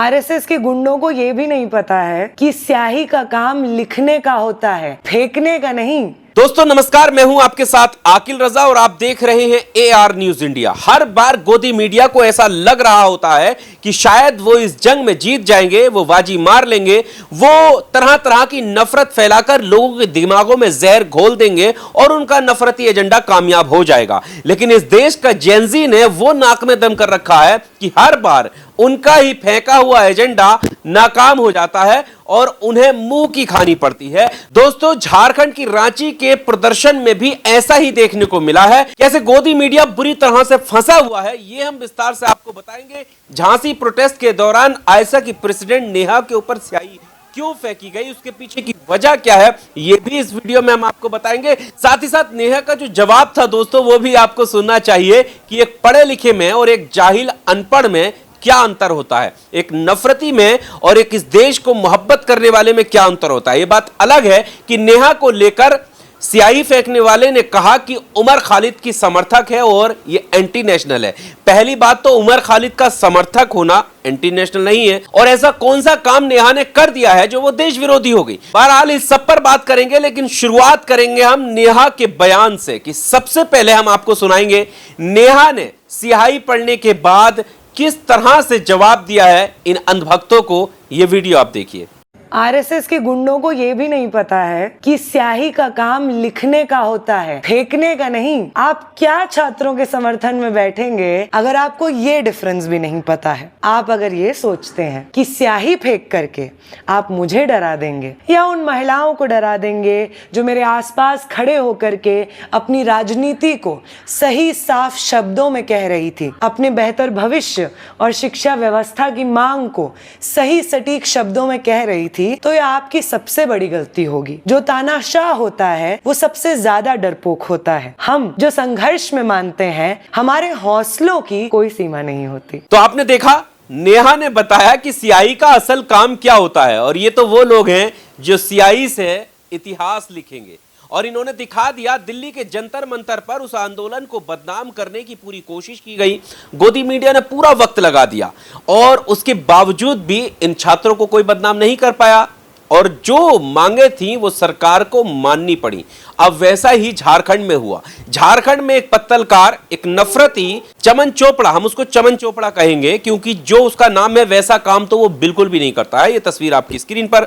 RSS के गुंडों को ये भी नहीं पता है कि स्याही का काम लिखने का होता है, फेंकने का नहीं। दोस्तों नमस्कार, मैं हूं आपके साथ आकिल रजा और आप देख रहे हैं AR न्यूज इंडिया। हर बार गोदी मीडिया को ऐसा लग रहा होता है कि शायद वो इस जंग में जीत जाएंगे, वो बाजी मार लेंगे, वो तरह तरह की नफरत फैलाकर लोगों के दिमागों में जहर घोल देंगे और उनका नफरती एजेंडा कामयाब हो जाएगा। लेकिन इस देश का जेनजी ने वो नाक में दम कर रखा है कि हर बार उनका ही फेंका हुआ एजेंडा नाकाम हो जाता है और उन्हें मुंह की खानी पड़ती है। दोस्तों, झारखंड की रांची के प्रदर्शन में भी ऐसा ही देखने को मिला है। कैसे गोदी मीडिया बुरी तरह से फंसा हुआ है, ये हम विस्तार से आपको बताएंगे। झांसी प्रोटेस्ट के दौरान आयशा की प्रेसिडेंट नेहा के ऊपर स्याही क्यों फेंकी गई, उसके पीछे की वजह क्या है, ये भी इस वीडियो में हम आपको बताएंगे। साथ ही साथ नेहा का जो जवाब था दोस्तों, वो भी आपको सुनना चाहिए कि एक पढ़े लिखे में और एक जाहिल अनपढ़ में क्या अंतर होता है, एक नफरती में और एक इस देश को मोहब्बत करने वाले में क्या अंतर होता है। यह बात अलग है कि नेहा को लेकर स्याही फेंकने वाले ने कहा कि उमर खालिद की समर्थक है और ये एंटी नेशनल है। पहली बात तो उमर खालिद का समर्थक होना एंटी नेशनल नहीं है, और ऐसा कौन सा काम नेहा ने कर दिया है जो वो देश विरोधी हो गई। बहरहाल इस सब पर बात करेंगे, लेकिन शुरुआत करेंगे हम नेहा के बयान से कि सबसे पहले हम आपको सुनाएंगे नेहा ने स्याही पढ़ने के बाद किस तरह से जवाब दिया है इन अंधभक्तों को। यह वीडियो आप देखिए। आरएसएस के गुंडों को ये भी नहीं पता है कि स्याही का काम लिखने का होता है, फेंकने का नहीं। आप क्या छात्रों के समर्थन में बैठेंगे अगर आपको ये डिफरेंस भी नहीं पता है? आप अगर ये सोचते हैं कि स्याही फेंक करके आप मुझे डरा देंगे या उन महिलाओं को डरा देंगे जो मेरे आसपास खड़े होकर के अपनी राजनीति को सही साफ शब्दों में कह रही थी, अपने बेहतर भविष्य और शिक्षा व्यवस्था की मांग को सही सटीक शब्दों में कह रही थी, तो यह आपकी सबसे बड़ी गलती होगी। जो तानाशाह होता है वो सबसे ज्यादा डरपोक होता है। हम जो संघर्ष में मानते हैं, हमारे हौसलों की कोई सीमा नहीं होती। तो आपने देखा, नेहा ने बताया कि स्याही का असल काम क्या होता है, और ये तो वो लोग हैं जो स्याही से इतिहास लिखेंगे। और इन्होंने दिखा दिया, दिल्ली के जंतर मंतर पर उस आंदोलन को बदनाम करने की पूरी कोशिश की गई। गोदी मीडिया ने पूरा वक्त लगा दिया और उसके बावजूद भी इन छात्रों को कोई बदनाम नहीं कर पाया, और जो मांगे थी वो सरकार को माननी पड़ी। अब वैसा ही झारखंड में हुआ। झारखंड में एक पत्तलकार, एक नफरती चमन चोपड़ा, हम उसको चमन चोपड़ा कहेंगे क्योंकि जो उसका नाम है वैसा काम तो वो बिल्कुल भी नहीं करता है। ये तस्वीर आपकी स्क्रीन पर,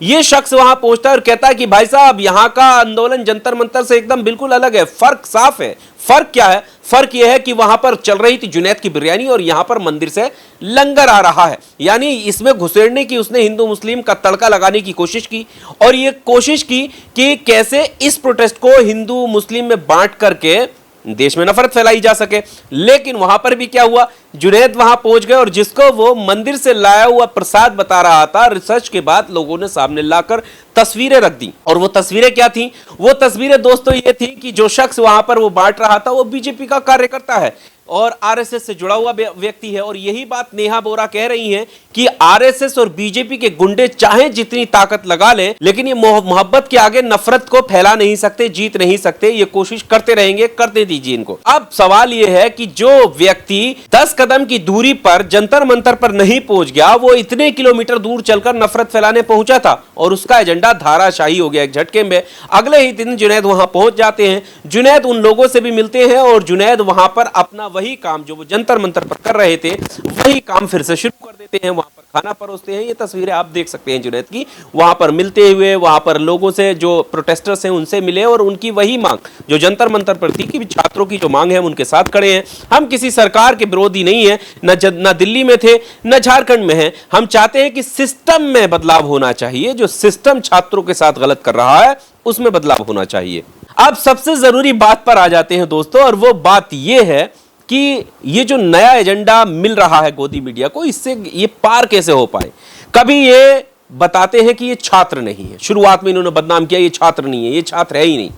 ये शख्स वहां पहुंचता है और कहता है कि भाई साहब, यहां का आंदोलन जंतर मंतर से एकदम बिल्कुल अलग है, फर्क साफ है। फर्क क्या है? फर्क यह है कि वहां पर चल रही थी जुनैद की बिरयानी और यहां पर मंदिर से लंगर आ रहा है। यानी इसमें घुसेड़ने की उसने हिंदू मुस्लिम का तड़का लगाने की कोशिश की, और ये कोशिश की कि कैसे इस प्रोटेस्ट को हिंदू मुस्लिम में बांट करके देश में नफरत फैलाई जा सके। लेकिन वहां पर भी क्या हुआ, जुनैद वहां पहुंच गए और जिसको वो मंदिर से लाया हुआ प्रसाद बता रहा था, रिसर्च के बाद लोगों ने सामने लाकर तस्वीरें रख दी। और वो तस्वीरें क्या थी? वो तस्वीरें दोस्तों ये थी कि जो शख्स वहां पर वो बांट रहा था वो बीजेपी का कार्यकर्ता है और आरएसएस से जुड़ा हुआ व्यक्ति है। और यही बात नेहा बोरा कह रही हैं कि आरएसएस और बीजेपी के गुंडे चाहे जितनी ताकत लगा ले, लेकिन ये मोहब्बत के आगे नफरत को फैला नहीं सकते, जीत नहीं सकते। ये कोशिश करते रहेंगे, करते दीजिए इनको। अब सवाल ये है कि जो व्यक्ति 10 कदम की दूरी पर जंतर मंतर पर नहीं पहुंच गया, वो इतने किलोमीटर दूर चलकर नफरत फैलाने पहुंचा था और उसका एजेंडा धाराशाही हो गया एक झटके में। अगले ही दिन जुनैद वहां पहुंच जाते हैं, जुनैद उन लोगों से भी मिलते हैं और जुनैद वहां पर अपना वही काम जो वो जंतर मंतर पर कर रहे थे, वही काम फिर से शुरू कर देते हैं। वहां पर खाना परोसते हैं। ये तस्वीरें आप देख सकते हैं जुनैद की, वहां पर मिलते हुए, वहां पर लोगों से, जो प्रोटेस्टर्स हैं उनसे मिले और उनकी वही मांग जो जंतर मंतर पर थी कि छात्रों की जो मांग है हम उनके साथ खड़े हैं। हम किसी सरकार के विरोधी नहीं है, न दिल्ली में थे न झारखंड में है। हम चाहते हैं कि सिस्टम में बदलाव होना चाहिए। जो सिस्टम छात्रों के साथ गलत कर रहा है उसमें बदलाव होना चाहिए। अब सबसे जरूरी बात पर आ जाते हैं दोस्तों, और वो बात ये है कि ये जो नया एजेंडा मिल रहा है गोदी मीडिया को, इससे ये पार कैसे हो पाए। कभी ये बताते हैं कि ये छात्र नहीं है, शुरुआत में इन्होंने बदनाम किया ये छात्र नहीं है, ये छात्र है ही नहीं।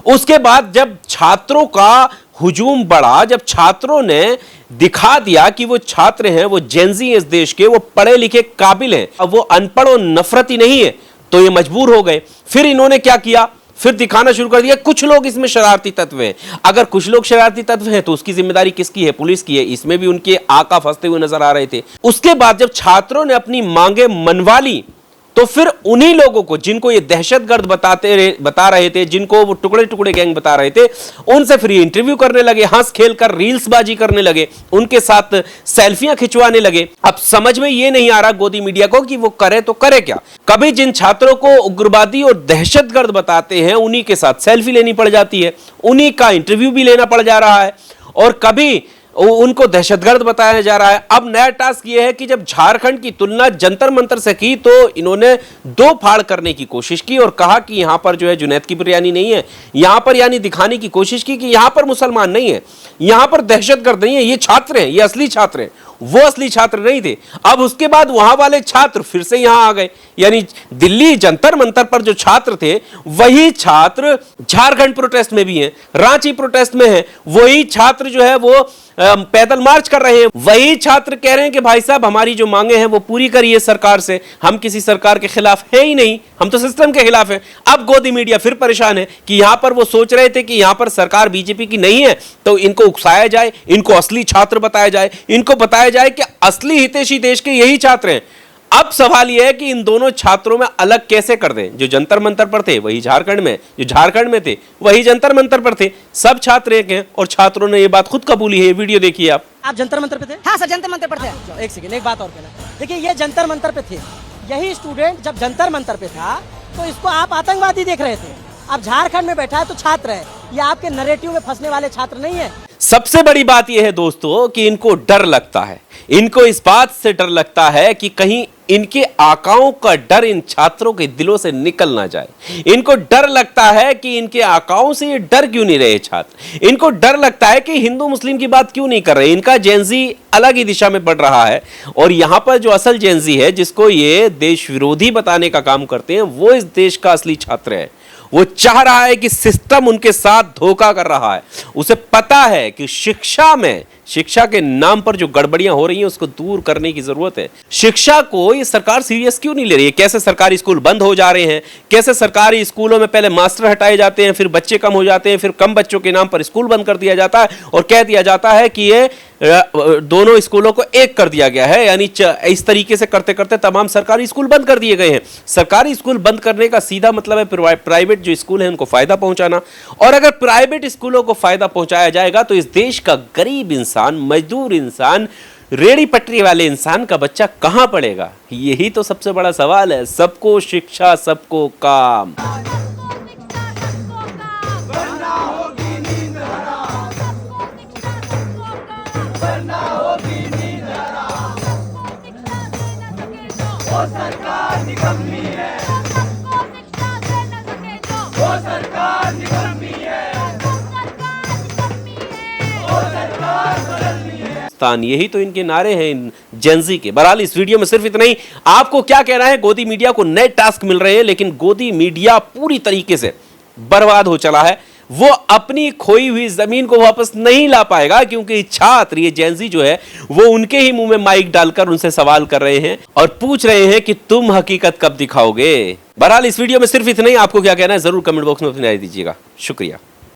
उसके बाद जब छात्रों का हुजूम बढ़ा, जब छात्रों ने दिखा दिया कि वो छात्र हैं, वो जेनजी इस देश के, वो पढ़े लिखे काबिल हैं, अब वो अनपढ़ और नफरती नहीं है, तो ये मजबूर हो गए। फिर इन्होंने क्या किया? फिर दिखाना शुरू कर दिया कुछ लोग इसमें शरारती तत्व हैं। अगर कुछ लोग शरारती तत्व हैं तो उसकी जिम्मेदारी किसकी है? पुलिस की है। इसमें भी उनके आका फंसते हुए नजर आ रहे थे। उसके बाद जब छात्रों ने अपनी मांगे मनवा ली तो फिर उन्हीं लोगों को जिनको ये दहशतगर्द बता रहे थे, जिनको वो टुकड़े टुकड़े गैंग बता रहे थे, उनसे फिर इंटरव्यू करने लगे, हंस खेल कर रील्स बाजी करने लगे, उनके साथ सेल्फियां खिंचवाने लगे। अब समझ में ये नहीं आ रहा गोदी मीडिया को कि वो करे तो करे क्या। कभी जिन छात्रों को उग्रवादी और दहशतगर्द बताते हैं उन्हीं के साथ सेल्फी लेनी पड़ जाती है, उन्हीं का इंटरव्यू भी लेना पड़ जा रहा है, और कभी उनको दहशतगर्द बताया जा रहा है। अब नया टास्क यह है कि जब झारखंड की तुलना जंतर मंतर से की तो इन्होंने दो फाड़ करने की कोशिश की और कहा कि यहां पर जो है जुनैद की बिरयानी नहीं है, यहां पर यानी दिखाने की कोशिश की कि यहां पर मुसलमान नहीं है, यहां पर दहशतगर्द नहीं है, ये छात्र हैं, ये असली छात्र हैं। वो असली छात्र नहीं थे। अब उसके बाद वहां वाले छात्र फिर से यहां आ गए, यानी दिल्ली जंतर मंतर पर जो छात्र थे वही छात्र झारखंड प्रोटेस्ट में भी हैं, रांची प्रोटेस्ट में हैं, वही छात्र जो है वो पैदल मार्च कर रहे हैं, वही छात्र कह रहे हैं कि भाई साहब हमारी जो मांगे हैं वो पूरी करिए सरकार से, हम किसी सरकार के खिलाफ है ही नहीं, हम तो सिस्टम के खिलाफ हैं। अब गोदी मीडिया फिर परेशान है कि यहां पर वो सोच रहे थे कि यहां पर सरकार बीजेपी की नहीं है तो इनको उकसाया जाए, इनको असली छात्र बताया जाए, इनको बताया जाए कि असली हितैषी देश के यही छात्र हैं। अब सवाल यह है कि इन दोनों छात्रों में अलग कैसे कर दें। जो जंतर मंतर पर थे वही झारखंड में, जो झारखंड में थे वही जंतर मंतर पर थे, सब छात्र एक हैं और छात्रों ने यह बात खुद कबूली है। ये वीडियो देखिए आप जंतर मंतर पे थे? हाँ सर, जंतर मंतर पर थे। एक सेकंड, एक बात और कहना, देखिए ये जंतर मंतर पे थे, यही स्टूडेंट जब जंतर मंतर पे था तो इसको आप आतंकवादी देख रहे थे। अब झारखंड में बैठा है तो छात्र है, ये आपके नैरेटिव में फंसने वाले छात्र नहीं है। सबसे बड़ी बात यह है दोस्तों कि इनको डर लगता है, इनको इस बात से डर लगता है कि कहीं इनके आकाओं का डर इन छात्रों के दिलों से निकल ना जाए। इनको डर लगता है कि इनके आकाओं से ये डर क्यों नहीं रहे छात्र, इनको डर लगता है कि हिंदू मुस्लिम की बात क्यों नहीं कर रहे। इनका जेनजी अलग ही दिशा में बढ़ रहा है और यहां पर जो असल जेनजी है जिसको ये देश विरोधी बताने का काम करते हैं वो इस देश का असली छात्र है। वो चाह रहा है कि सिस्टम उनके साथ धोखा कर रहा है। उसे पता है कि शिक्षा के नाम पर जो गड़बड़ियां हो रही हैं उसको दूर करने की जरूरत है। शिक्षा को ये सरकार सीरियस क्यों नहीं ले रही है? कैसे सरकारी स्कूल बंद हो जा रहे हैं, कैसे सरकारी स्कूलों में पहले मास्टर हटाए जाते हैं, फिर बच्चे कम हो जाते हैं, फिर कम बच्चों के नाम पर स्कूल बंद कर दिया जाता है और कह दिया जाता है कि ये दोनों स्कूलों को एक कर दिया गया है। यानी इस तरीके से करते करते तमाम सरकारी स्कूल बंद कर दिए गए हैं। सरकारी स्कूल बंद करने का सीधा मतलब है प्राइवेट जो स्कूल है उनको फायदा पहुंचाना, और अगर प्राइवेट स्कूलों को फायदा पहुंचाया जाएगा तो इस देश का गरीब इंसान, मजदूर इंसान, रेड़ी पटरी वाले इंसान का बच्चा कहां पढ़ेगा? यही तो सबसे बड़ा सवाल है। सबको शिक्षा, सबको काम। सरकार निकम्मी है, वो सरकार निकम्मी है, वो सरकार बदलनी है। यही तो इनके नारे हैं इन जेनजी के। बहरहाल इस वीडियो में सिर्फ इतना ही। आपको क्या कहना है? गोदी मीडिया को नए टास्क मिल रहे हैं लेकिन गोदी मीडिया पूरी तरीके से बर्बाद हो चला है। वो अपनी खोई हुई जमीन को वापस नहीं ला पाएगा क्योंकि छात्र, ये जेनजी जो है वो उनके ही मुंह में माइक डालकर उनसे सवाल कर रहे हैं और पूछ रहे हैं कि तुम हकीकत कब दिखाओगे। बहरहाल इस वीडियो में सिर्फ इतना ही। आपको क्या कहना है जरूर कमेंट बॉक्स में अपनी राय दीजिएगा। शुक्रिया।